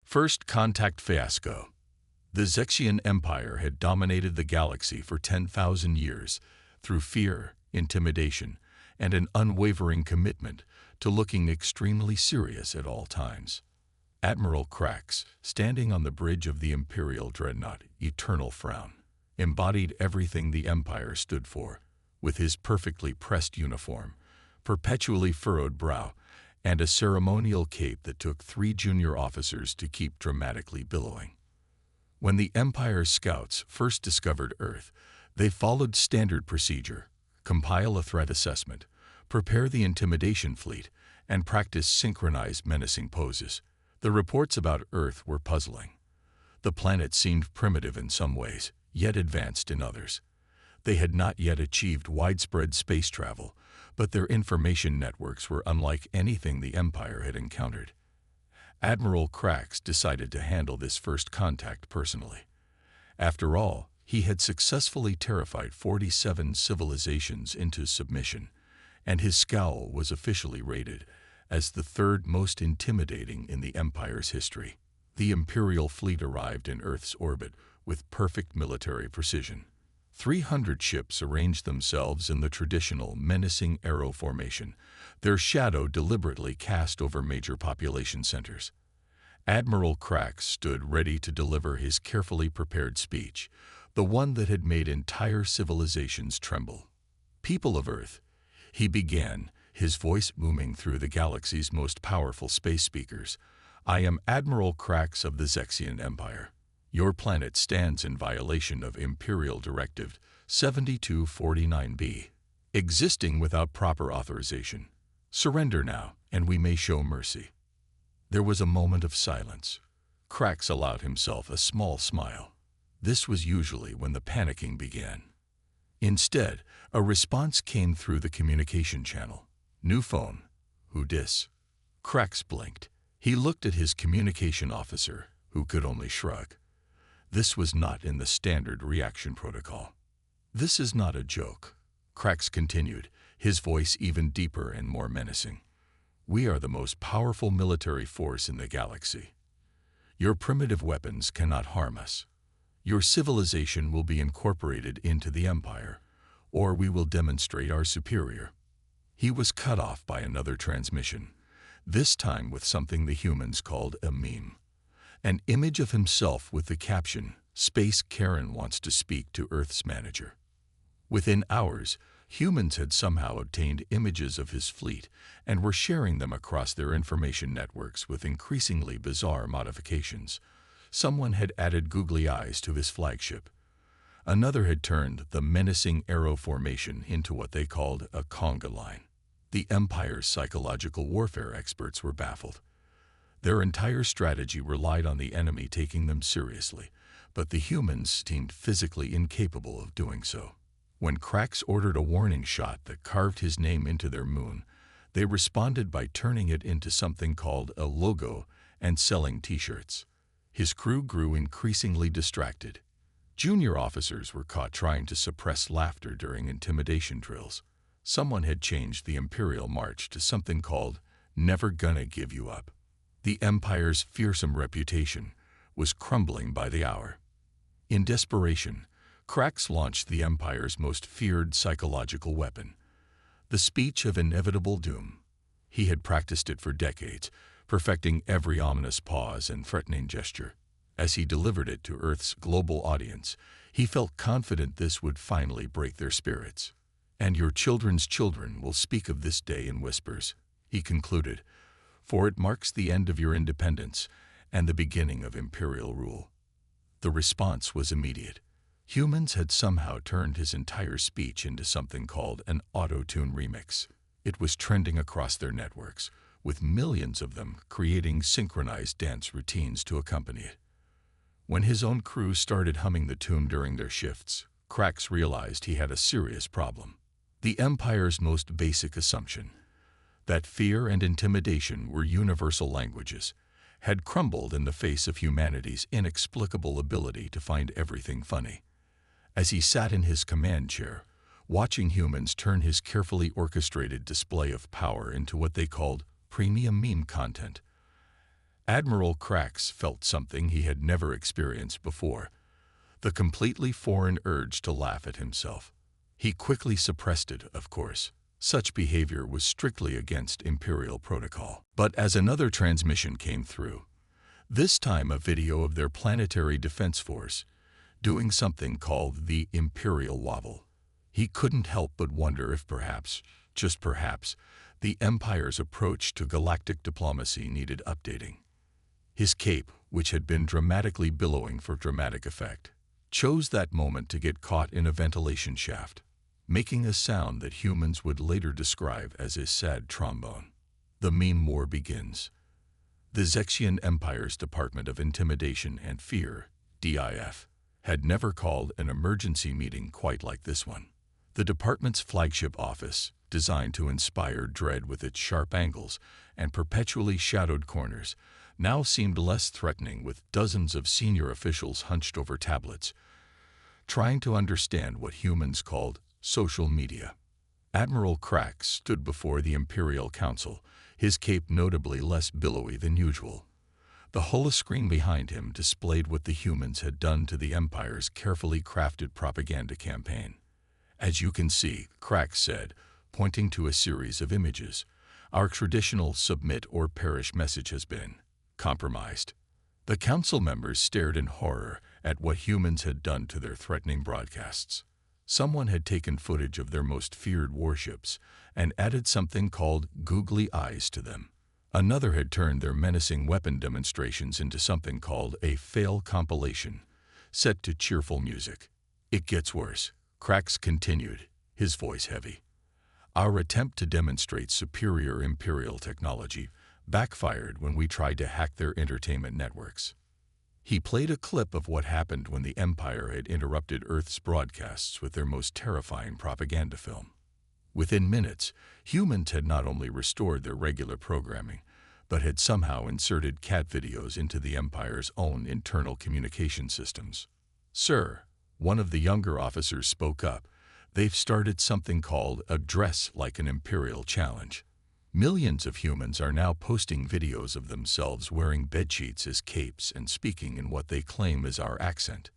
First Contact Fiasco. The Zexian Empire had dominated the galaxy for 10,000 years through fear, intimidation, and an unwavering commitment to looking extremely serious at all times. Admiral Krax, standing on the bridge of the Imperial dreadnought, Eternal Frown, embodied everything the Empire stood for, with his perfectly pressed uniform, perpetually furrowed brow, and a ceremonial cape that took 3 junior officers to keep dramatically billowing. When the Empire's scouts first discovered Earth, they followed standard procedure: compile a threat assessment, prepare the intimidation fleet, and practice synchronized menacing poses. The reports about Earth were puzzling. The planet seemed primitive in some ways, yet advanced in others. They had not yet achieved widespread space travel, but their information networks were unlike anything the Empire had encountered. Admiral Krax decided to handle this first contact personally. After all, he had successfully terrified 47 civilizations into submission, and his scowl was officially rated as the 3rd most intimidating in the Empire's history. The Imperial fleet arrived in Earth's orbit with perfect military precision. 300 ships arranged themselves in the traditional menacing arrow formation, their shadow deliberately cast over major population centers. Admiral Krax stood ready to deliver his carefully prepared speech, the one that had made entire civilizations tremble. "People of Earth," he began, his voice booming through the galaxy's most powerful space speakers, "I am Admiral Krax of the Zexian Empire. Your planet stands in violation of Imperial Directive 7249B, existing without proper authorization. Surrender now, and we may show mercy." There was a moment of silence. Krax allowed himself a small smile. This was usually when the panicking began. Instead, a response came through the communication channel. "New phone. Who dis?" Krax blinked. He looked at his communication officer, who could only shrug. This was not in the standard reaction protocol. "This is not a joke," Krax continued, his voice even deeper and more menacing. "We are the most powerful military force in the galaxy. Your primitive weapons cannot harm us. Your civilization will be incorporated into the Empire, or we will demonstrate our superior." He was cut off by another transmission, this time with something the humans called a meme. An image of himself with the caption, "Space Karen wants to speak to Earth's manager." Within hours, humans had somehow obtained images of his fleet and were sharing them across their information networks with increasingly bizarre modifications. Someone had added googly eyes to his flagship. Another had turned the menacing arrow formation into what they called a conga line. The Empire's psychological warfare experts were baffled. Their entire strategy relied on the enemy taking them seriously, but the humans seemed physically incapable of doing so. When Krax ordered a warning shot that carved his name into their moon, they responded by turning it into something called a logo and selling t-shirts. His crew grew increasingly distracted. Junior officers were caught trying to suppress laughter during intimidation drills. Someone had changed the Imperial March to something called "Never Gonna Give You Up." The Empire's fearsome reputation was crumbling by the hour. In desperation, Krax launched the Empire's most feared psychological weapon, the speech of inevitable doom. He had practiced it for decades, perfecting every ominous pause and threatening gesture. As he delivered it to Earth's global audience, he felt confident this would finally break their spirits. "And your children's children will speak of this day in whispers," he concluded, "for it marks the end of your independence and the beginning of Imperial rule." The response was immediate. Humans had somehow turned his entire speech into something called an auto-tune remix. It was trending across their networks, with millions of them creating synchronized dance routines to accompany it. When his own crew started humming the tune during their shifts, Krax realized he had a serious problem. The Empire's most basic assumption, that fear and intimidation were universal languages, had crumbled in the face of humanity's inexplicable ability to find everything funny. As he sat in his command chair, watching humans turn his carefully orchestrated display of power into what they called premium meme content, Admiral Krax felt something he had never experienced before, the completely foreign urge to laugh at himself. He quickly suppressed it, of course. Such behavior was strictly against Imperial protocol. But as another transmission came through, this time a video of their planetary defense force doing something called the Imperial Wobble, he couldn't help but wonder if perhaps, just perhaps, the Empire's approach to galactic diplomacy needed updating. His cape, which had been dramatically billowing for dramatic effect, chose that moment to get caught in a ventilation shaft, making a sound that humans would later describe as a sad trombone. The meme war begins. The Zexian Empire's Department of Intimidation and Fear, DIF, had never called an emergency meeting quite like this one. The department's flagship office, designed to inspire dread with its sharp angles and perpetually shadowed corners, now seemed less threatening, with dozens of senior officials hunched over tablets, trying to understand what humans called social media. Admiral Krax stood before the Imperial Council, his cape notably less billowy than usual. The holoscreen behind him displayed what the humans had done to the Empire's carefully crafted propaganda campaign. As you can see, Krax said, pointing to a series of images, our traditional submit or perish message has been compromised. The council members stared in horror at what humans had done to their threatening broadcasts. Someone had taken footage of their most feared warships and added something called googly eyes to them. Another had turned their menacing weapon demonstrations into something called a fail compilation, set to cheerful music. It gets worse, Krax continued, his voice heavy. Our attempt to demonstrate superior Imperial technology backfired when we tried to hack their entertainment networks. He played a clip of what happened when the Empire had interrupted Earth's broadcasts with their most terrifying propaganda film. Within minutes, humans had not only restored their regular programming, but had somehow inserted cat videos into the Empire's own internal communication systems. Sir, one of the younger officers spoke up, they've started something called a dress like an Imperial challenge. Millions of humans are now posting videos of themselves wearing bedsheets as capes and speaking in what they claim is our accent.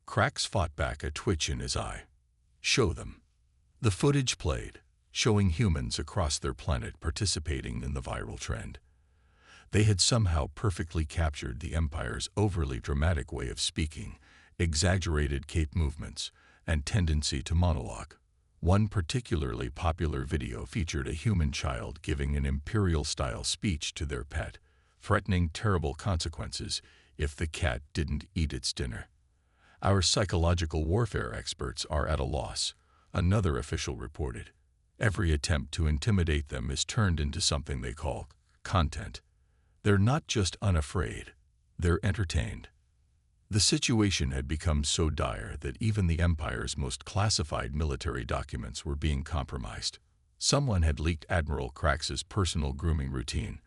Krax fought back a twitch in his eye. Show them. The footage played, showing humans across their planet participating in the viral trend. They had somehow perfectly captured the Empire's overly dramatic way of speaking, exaggerated cape movements, and tendency to monologue. One particularly popular video featured a human child giving an Imperial-style speech to their pet, threatening terrible consequences if the cat didn't eat its dinner. Our psychological warfare experts are at a loss, another official reported. Every attempt to intimidate them is turned into something they call content. They're not just unafraid, they're entertained. The situation had become so dire that even the Empire's most classified military documents were being compromised. Someone had leaked Admiral Krax's personal grooming routine,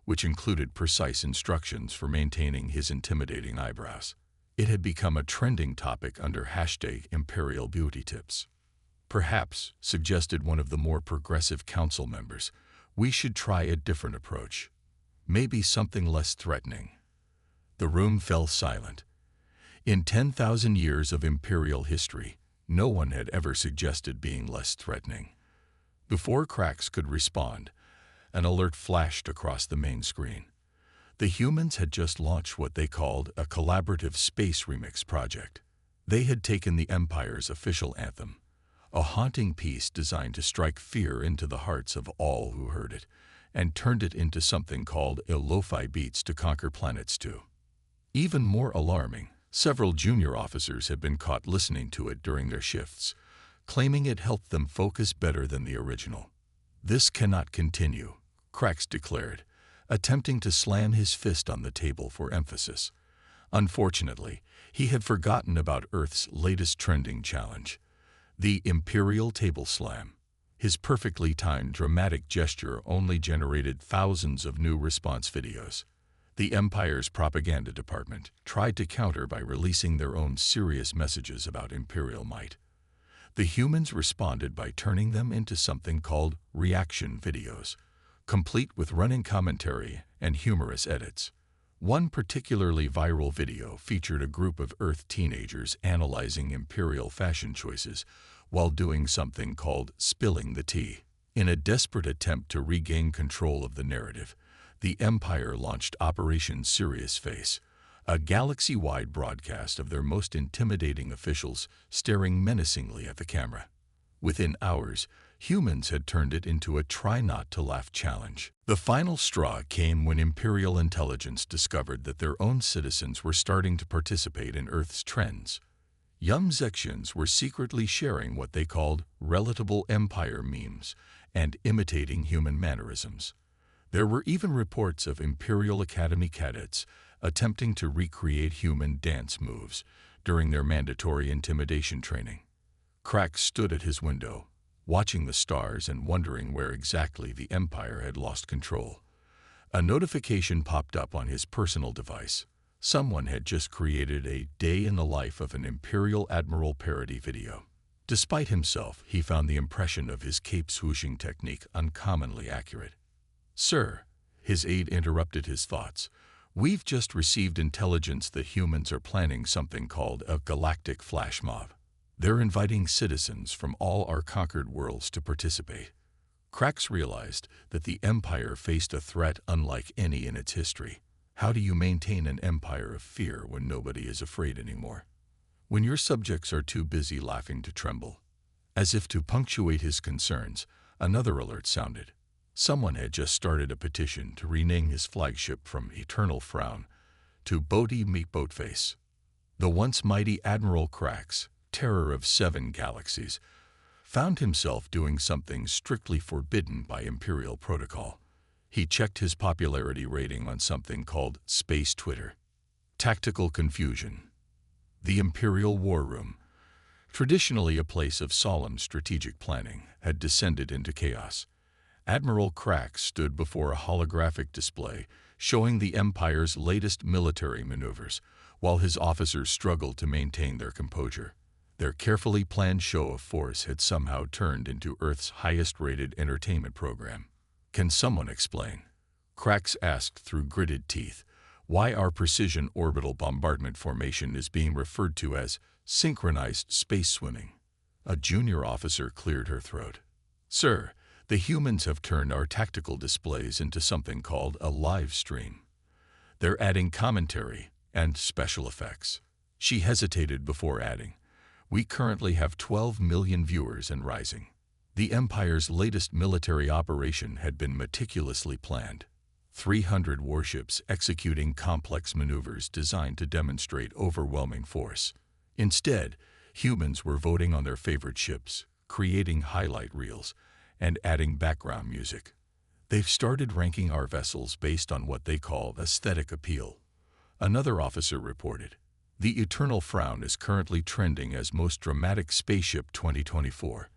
which included precise instructions for maintaining his intimidating eyebrows. It had become a trending topic under #Imperial Beauty Tips. Perhaps, suggested one of the more progressive council members, we should try a different approach. Maybe something less threatening. The room fell silent. In 10,000 years of Imperial history, no one had ever suggested being less threatening. Before Krax could respond, an alert flashed across the main screen. The humans had just launched what they called a collaborative space remix project. They had taken the Empire's official anthem, a haunting piece designed to strike fear into the hearts of all who heard it, and turned it into something called lo-fi beats to conquer planets too. Even more alarming, several junior officers had been caught listening to it during their shifts, claiming it helped them focus better than the original. This cannot continue, Krax declared, attempting to slam his fist on the table for emphasis. Unfortunately, he had forgotten about Earth's latest trending challenge, the Imperial Table Slam. His perfectly timed dramatic gesture only generated thousands of new response videos. The Empire's propaganda department tried to counter by releasing their own serious messages about Imperial might. The humans responded by turning them into something called reaction videos, complete with running commentary and humorous edits. One particularly viral video featured a group of Earth teenagers analyzing imperial fashion choices while doing something called spilling the tea. In a desperate attempt to regain control of the narrative, the Empire launched Operation Serious Face, a galaxy-wide broadcast of their most intimidating officials staring menacingly at the camera. Within hours, humans had turned it into a try-not-to-laugh challenge. The final straw came when Imperial intelligence discovered that their own citizens were starting to participate in Earth's trends. Young Zexians were secretly sharing what they called relatable Empire memes and imitating human mannerisms. There were even reports of Imperial Academy cadets attempting to recreate human dance moves during their mandatory intimidation training. Crax stood at his window, watching the stars and wondering where exactly the Empire had lost control. A notification popped up on his personal device. Someone had just created a day in the life of an Imperial Admiral parody video. Despite himself, he found the impression of his cape swooshing technique uncommonly accurate. "Sir," his aide interrupted his thoughts, "we've just received intelligence that humans are planning something called a galactic flash mob. They're inviting citizens from all our conquered worlds to participate." Crax realized that the Empire faced a threat unlike any in its history. How do you maintain an empire of fear when nobody is afraid anymore? When your subjects are too busy laughing to tremble? As if to punctuate his concerns, another alert sounded. Someone had just started a petition to rename his flagship from Eternal Frown to Bodhi Meet Boatface. The once mighty Admiral Crax, terror of 7 galaxies, found himself doing something strictly forbidden by Imperial protocol. He checked his popularity rating on something called Space Twitter. Tactical confusion. The Imperial War Room, traditionally a place of solemn strategic planning, had descended into chaos. Admiral Crax stood before a holographic display showing the Empire's latest military maneuvers, while his officers struggled to maintain their composure. Their carefully planned show of force had somehow turned into Earth's highest-rated entertainment program. "Can someone explain?" Crax asked through gritted teeth, "why our precision orbital bombardment formation is being referred to as synchronized space swimming?" A junior officer cleared her throat. "Sir, the humans have turned our tactical displays into something called a live stream. They're adding commentary and special effects." She hesitated before adding, "We currently have 12 million viewers and rising." The Empire's latest military operation had been meticulously planned. 300 warships executing complex maneuvers designed to demonstrate overwhelming force. Instead, humans were voting on their favorite ships, creating highlight reels, and adding background music. "They've started ranking our vessels based on what they call aesthetic appeal," another officer reported. "The Eternal Frown is currently trending as most dramatic spaceship 2024.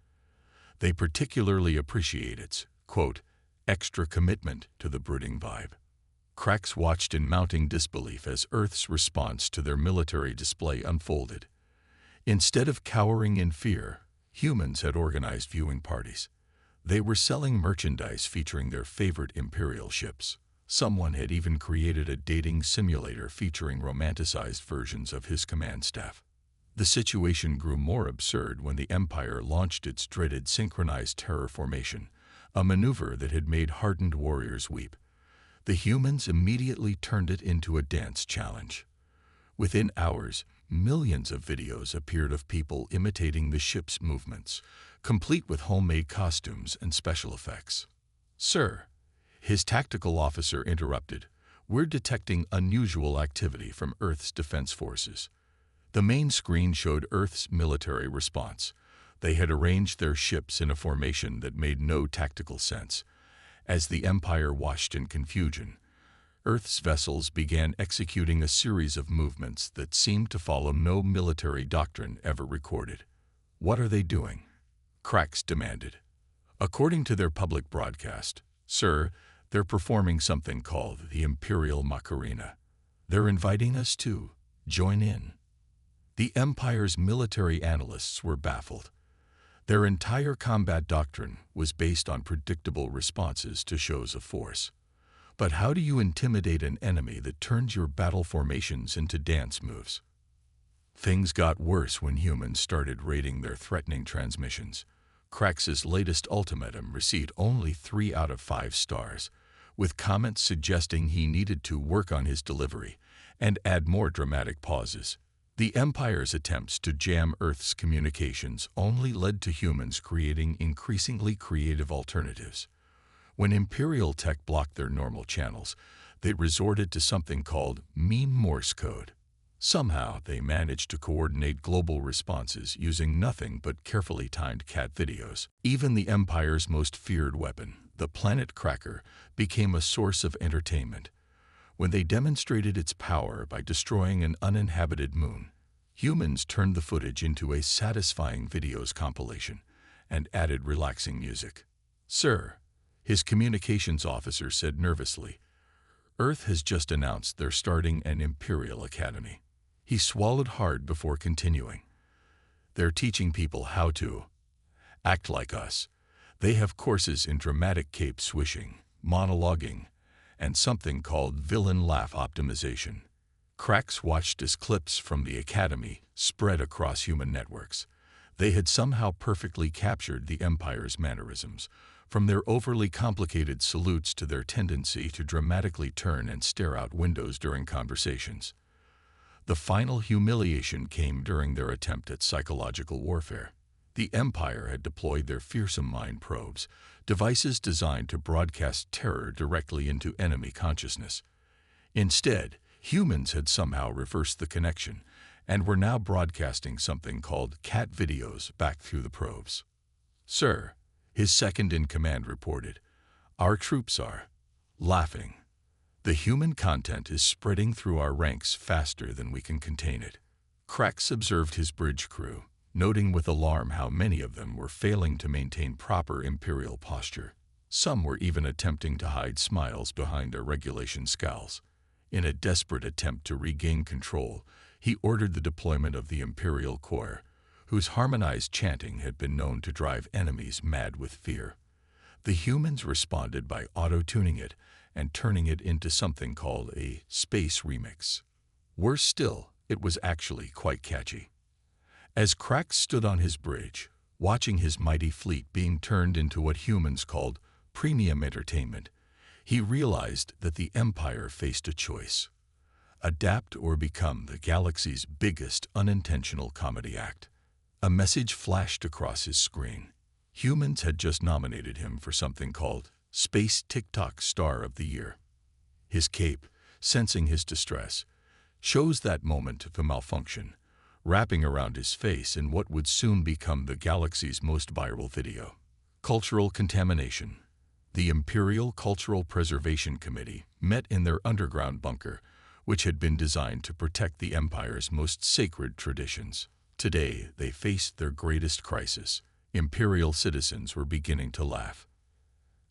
They particularly appreciate its, quote, extra commitment to the brooding vibe." Crax watched in mounting disbelief as Earth's response to their military display unfolded. Instead of cowering in fear, humans had organized viewing parties. They were selling merchandise featuring their favorite Imperial ships. Someone had even created a dating simulator featuring romanticized versions of his command staff. The situation grew more absurd when the Empire launched its dreaded synchronized terror formation, a maneuver that had made hardened warriors weep. The humans immediately turned it into a dance challenge. Within hours, millions of videos appeared of people imitating the ship's movements, complete with homemade costumes and special effects. "Sir," his tactical officer interrupted, "we're detecting unusual activity from Earth's defense forces." The main screen showed Earth's military response. They had arranged their ships in a formation that made no tactical sense. As the Empire watched in confusion, Earth's vessels began executing a series of movements that seemed to follow no military doctrine ever recorded. "What are they doing?" Crax demanded. "According to their public broadcast, sir, they're performing something called the Imperial Macarena. They're inviting us to join in." The Empire's military analysts were baffled. Their entire combat doctrine was based on predictable responses to shows of force. But how do you intimidate an enemy that turns your battle formations into dance moves? Things got worse when humans started rating their threatening transmissions. Krax's latest ultimatum received only 3 out of 5 stars, with comments suggesting he needed to work on his delivery and add more dramatic pauses. The Empire's attempts to jam Earth's communications only led to humans creating increasingly creative alternatives. When Imperial tech blocked their normal channels, they resorted to something called meme Morse code. Somehow, they managed to coordinate global responses using nothing but carefully timed cat videos. Even the Empire's most feared weapon, the planet cracker, became a source of entertainment. When they demonstrated its power by destroying an uninhabited moon, humans turned the footage into a satisfying videos compilation and added relaxing music. "Sir," his communications officer said nervously, "Earth has just announced they're starting an Imperial Academy." He swallowed hard before continuing. "They're teaching people how to act like us. They have courses in dramatic cape swishing, monologuing, and something called villain laugh optimization." Krax watched as clips from the Academy spread across human networks. They had somehow perfectly captured the Empire's mannerisms, from their overly complicated salutes to their tendency to dramatically turn and stare out windows during conversations. The final humiliation came during their attempt at psychological warfare. The Empire had deployed their fearsome mind probes, devices designed to broadcast terror directly into enemy consciousness. Instead, humans had somehow reversed the connection and were now broadcasting something called cat videos back through the probes. "Sir," his second-in-command reported, "our troops are laughing. The human content is spreading through our ranks faster than we can contain it." Krax observed his bridge crew, noting with alarm how many of them were failing to maintain proper Imperial posture. Some were even attempting to hide smiles behind their regulation scowls. In a desperate attempt to regain control, he ordered the deployment of the Imperial Choir, whose harmonized chanting had been known to drive enemies mad with fear. The humans responded by auto-tuning it and turning it into something called a space remix. Worse still, it was actually quite catchy. As Krax stood on his bridge, watching his mighty fleet being turned into what humans called premium entertainment, he realized that the Empire faced a choice: adapt or become the galaxy's biggest unintentional comedy act. A message flashed across his screen. Humans had just nominated him for something called Space TikTok Star of the Year. His cape, sensing his distress, chose that moment of a malfunction, wrapping around his face in what would soon become the galaxy's most viral video. Cultural contamination. The Imperial Cultural Preservation Committee met in their underground bunker, which had been designed to protect the Empire's most sacred traditions. Today, they faced their greatest crisis. Imperial citizens were beginning to laugh.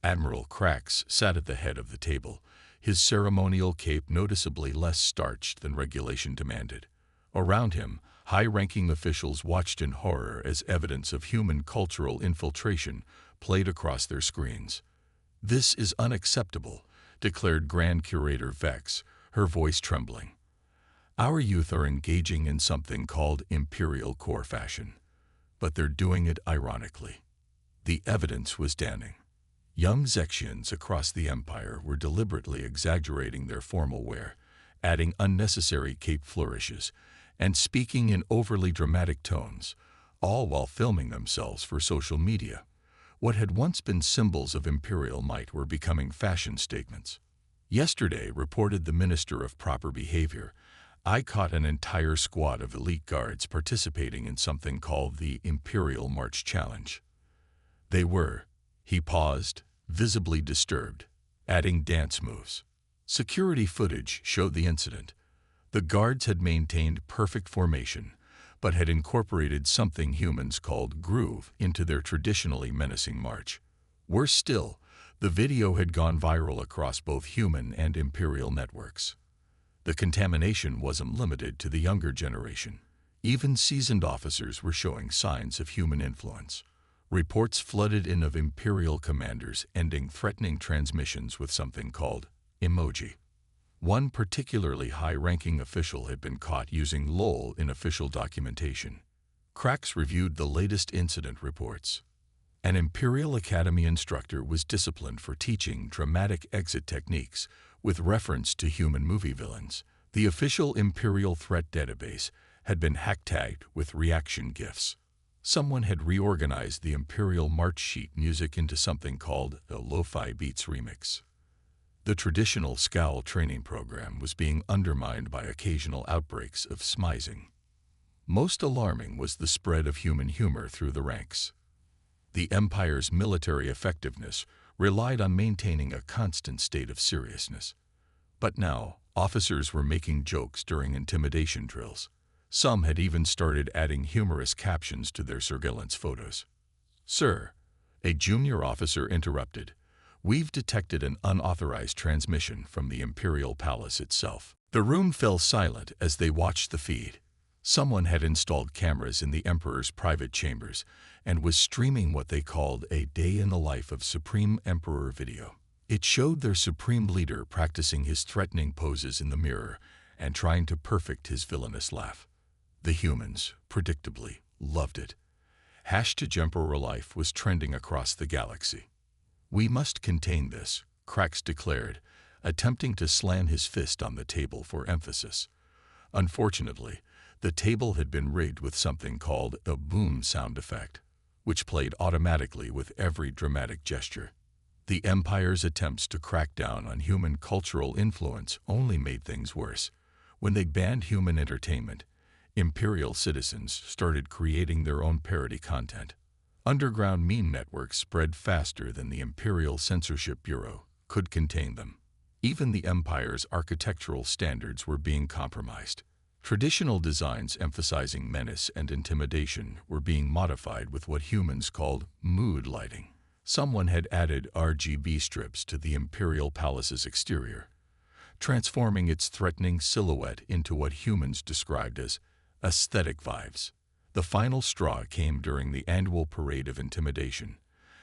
Admiral Krax sat at the head of the table, his ceremonial cape noticeably less starched than regulation demanded. Around him, high-ranking officials watched in horror as evidence of human cultural infiltration played across their screens. "This is unacceptable," declared Grand Curator Vex, her voice trembling. "Our youth are engaging in something called Imperial core fashion, but they're doing it ironically." The evidence was damning. Young Zexians across the Empire were deliberately exaggerating their formal wear, adding unnecessary cape flourishes, and speaking in overly dramatic tones, all while filming themselves for social media. What had once been symbols of imperial might were becoming fashion statements. "Yesterday," reported the Minister of Proper Behavior, "I caught an entire squad of elite guards participating in something called the Imperial March Challenge. They were," he paused, visibly disturbed, "adding dance moves." Security footage showed the incident. The guards had maintained perfect formation, but had incorporated something humans called groove into their traditionally menacing march. Worse still, the video had gone viral across both human and Imperial networks. The contamination wasn't limited to the younger generation. Even seasoned officers were showing signs of human influence. Reports flooded in of Imperial commanders ending threatening transmissions with something called emoji. One particularly high-ranking official had been caught using LOL in official documentation. Cracks reviewed the latest incident reports. An Imperial Academy instructor was disciplined for teaching dramatic exit techniques with reference to human movie villains. The official Imperial threat database had been hack-tagged with reaction GIFs. Someone had reorganized the Imperial march sheet music into something called a lo-fi beats remix. The traditional scowl training program was being undermined by occasional outbreaks of smizing. Most alarming was the spread of human humor through the ranks. The Empire's military effectiveness relied on maintaining a constant state of seriousness. But now, officers were making jokes during intimidation drills. Some had even started adding humorous captions to their surveillance photos. "Sir," a junior officer interrupted, "we've detected an unauthorized transmission from the Imperial Palace itself." The room fell silent as they watched the feed. Someone had installed cameras in the Emperor's private chambers and was streaming what they called a day in the life of Supreme Emperor video. It showed their supreme leader practicing his threatening poses in the mirror and trying to perfect his villainous laugh. The humans, predictably, loved it. #Emperor Life was trending across the galaxy. "We must contain this," Cracks declared, attempting to slam his fist on the table for emphasis. Unfortunately, the table had been rigged with something called a boom sound effect, which played automatically with every dramatic gesture. The Empire's attempts to crack down on human cultural influence only made things worse. When they banned human entertainment, Imperial citizens started creating their own parody content. Underground meme networks spread faster than the Imperial Censorship Bureau could contain them. Even the Empire's architectural standards were being compromised. Traditional designs emphasizing menace and intimidation were being modified with what humans called mood lighting. Someone had added RGB strips to the Imperial Palace's exterior, transforming its threatening silhouette into what humans described as aesthetic vibes. The final straw came during the annual parade of intimidation.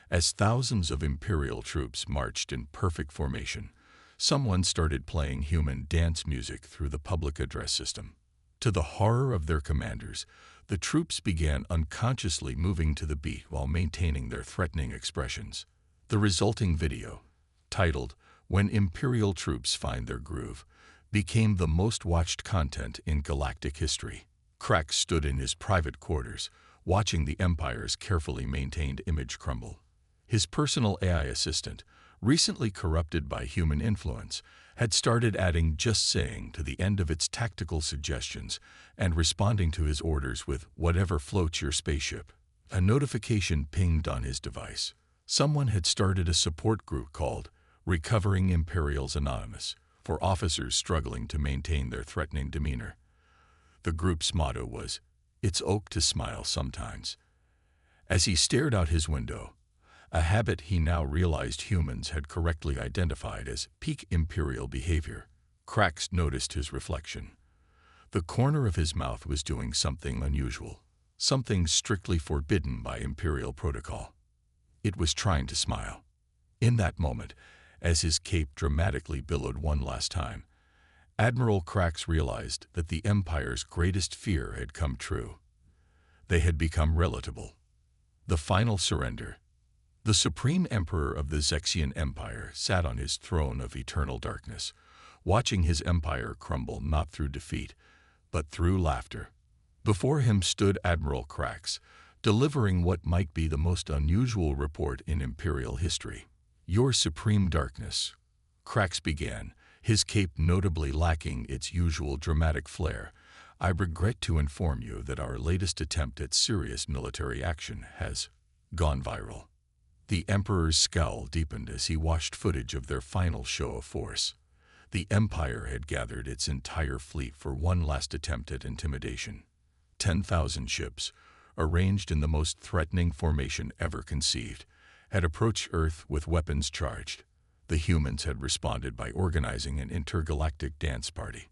As thousands of Imperial troops marched in perfect formation, someone started playing human dance music through the public address system. To the horror of their commanders, the troops began unconsciously moving to the beat while maintaining their threatening expressions. The resulting video, titled "When Imperial Troops Find Their Groove," became the most watched content in galactic history. Cracks stood in his private quarters, watching the Empire's carefully maintained image crumble. His personal AI assistant, recently corrupted by human influence, had started adding "just saying" to the end of its tactical suggestions and responding to his orders with "whatever floats your spaceship." A notification pinged on his device. Someone had started a support group called Recovering Imperials Anonymous for officers struggling to maintain their threatening demeanor. The group's motto was, "It's ok to smile sometimes." As he stared out his window, a habit he now realized humans had correctly identified as peak Imperial behavior, Cracks noticed his reflection. The corner of his mouth was doing something unusual, something strictly forbidden by Imperial protocol. It was trying to smile. In that moment, as his cape dramatically billowed one last time, Admiral Cracks realized that the Empire's greatest fear had come true. They had become relatable. The final surrender. The Supreme Emperor of the Zexian Empire sat on his throne of eternal darkness, watching his empire crumble not through defeat, but through laughter. Before him stood Admiral Cracks, delivering what might be the most unusual report in Imperial history. "Your Supreme Darkness," Cracks began, his cape notably lacking its usual dramatic flair. "I regret to inform you that our latest attempt at serious military action has gone viral." The Emperor's scowl deepened as he watched footage of their final show of force. The Empire had gathered its entire fleet for one last attempt at intimidation. 10,000 ships, arranged in the most threatening formation ever conceived, had approached Earth with weapons charged. The humans had responded by organizing an intergalactic dance party.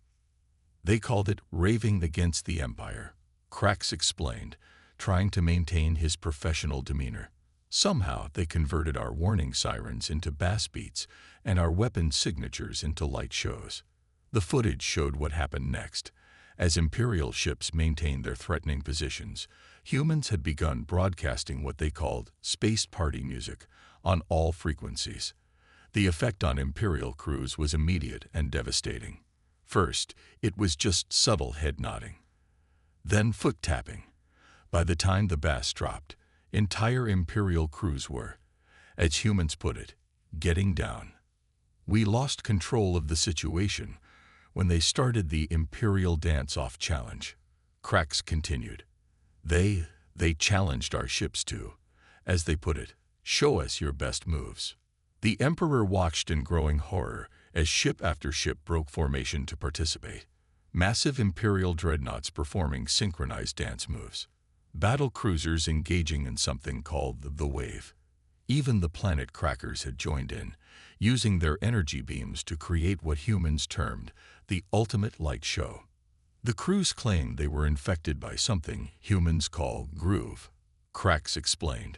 They called it "Raving Against the Empire," Cracks explained, trying to maintain his professional demeanor. Somehow, they converted our warning sirens into bass beats and our weapon signatures into light shows. The footage showed what happened next. As Imperial ships maintained their threatening positions, humans had begun broadcasting what they called space party music on all frequencies. The effect on Imperial crews was immediate and devastating. First, it was just subtle head nodding. Then foot tapping. By the time the bass dropped, entire Imperial crews were, as humans put it, getting down. We lost control of the situation when they started the Imperial Dance-Off Challenge. Cracks continued. They challenged our ships to, as they put it, show us your best moves. The Emperor watched in growing horror as ship after ship broke formation to participate. Massive Imperial dreadnoughts performing synchronized dance moves. Battle cruisers engaging in something called the wave. Even the planet crackers had joined in, using their energy beams to create what humans termed the ultimate light show. The crews claimed they were infected by something humans call groove. Cracks explained.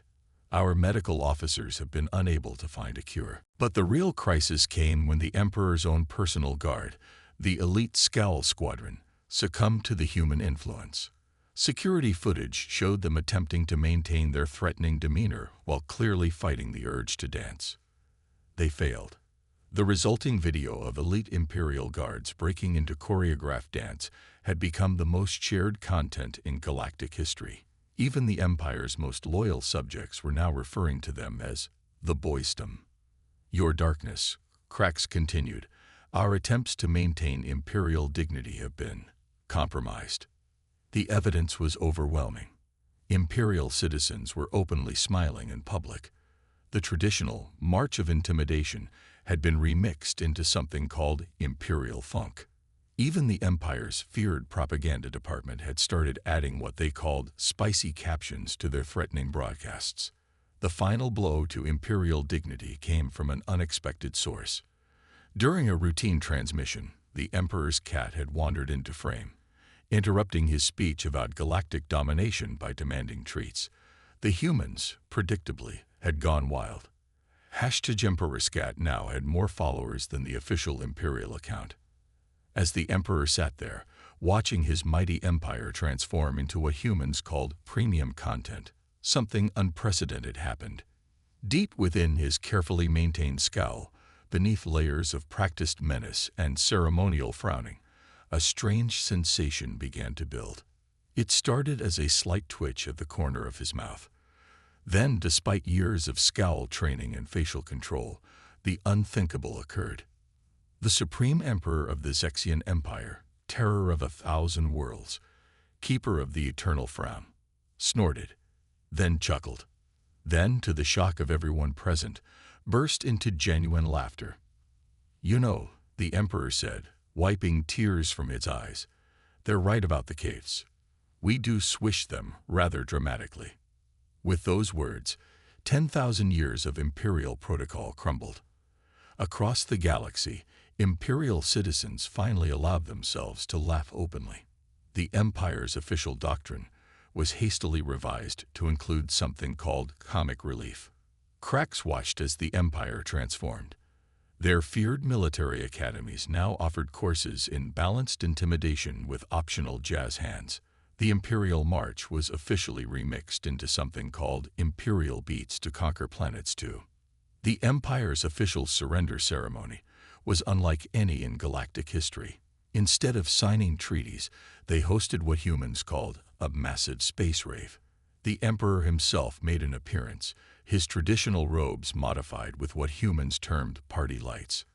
Our medical officers have been unable to find a cure. But the real crisis came when the Emperor's own personal guard, the elite Scowl Squadron, succumbed to the human influence. Security footage showed them attempting to maintain their threatening demeanor while clearly fighting the urge to dance. They failed. The resulting video of elite Imperial guards breaking into choreographed dance had become the most shared content in galactic history. Even the Empire's most loyal subjects were now referring to them as the Boystum. Your darkness, Cracks continued, our attempts to maintain Imperial dignity have been compromised. The evidence was overwhelming. Imperial citizens were openly smiling in public. The traditional March of Intimidation had been remixed into something called Imperial Funk. Even the Empire's feared propaganda department had started adding what they called spicy captions to their threatening broadcasts. The final blow to Imperial dignity came from an unexpected source. During a routine transmission, the Emperor's cat had wandered into frame, interrupting his speech about galactic domination by demanding treats. The humans, predictably, had gone wild. #EmperorScat now had more followers than the official Imperial account. As the Emperor sat there, watching his mighty empire transform into what humans called premium content, something unprecedented happened. Deep within his carefully maintained scowl, beneath layers of practiced menace and ceremonial frowning, a strange sensation began to build. It started as a slight twitch at the corner of his mouth. Then, despite years of scowl training and facial control, the unthinkable occurred. The Supreme Emperor of the Zexian Empire, terror of 1,000 worlds, keeper of the eternal frown, snorted, then chuckled. Then, to the shock of everyone present, burst into genuine laughter. You know, the Emperor said, wiping tears from his eyes, they're right about the caves. We do swish them rather dramatically. With those words, 10,000 years of Imperial protocol crumbled. Across the galaxy, Imperial citizens finally allowed themselves to laugh openly. The Empire's official doctrine was hastily revised to include something called comic relief. Cracks watched as the Empire transformed. Their feared military academies now offered courses in balanced intimidation with optional jazz hands. The Imperial March was officially remixed into something called Imperial Beats to Conquer Planets 2. The Empire's official surrender ceremony was unlike any in galactic history. Instead of signing treaties, they hosted what humans called a massive space rave. The Emperor himself made an appearance, his traditional robes modified with what humans termed party lights.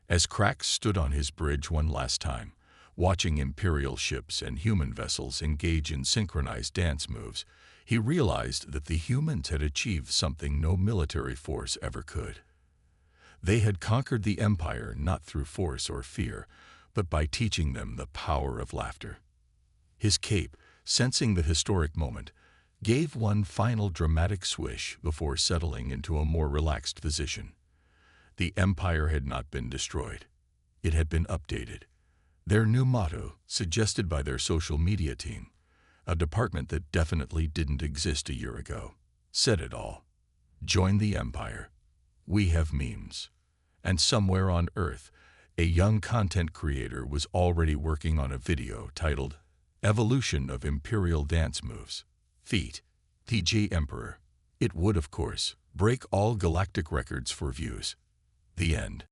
As Cracks stood on his bridge one last time, watching Imperial ships and human vessels engage in synchronized dance moves, he realized that the humans had achieved something no military force ever could. They had conquered the Empire not through force or fear, but by teaching them the power of laughter. His cape, sensing the historic moment, gave one final dramatic swish before settling into a more relaxed position. The Empire had not been destroyed. It had been updated. Their new motto, suggested by their social media team, a department that definitely didn't exist a year ago, said it all. Join the Empire. We have memes. And somewhere on Earth, a young content creator was already working on a video titled Evolution of Imperial Dance Moves. Feat. TJ Emperor. It would, of course, break all galactic records for views. The end.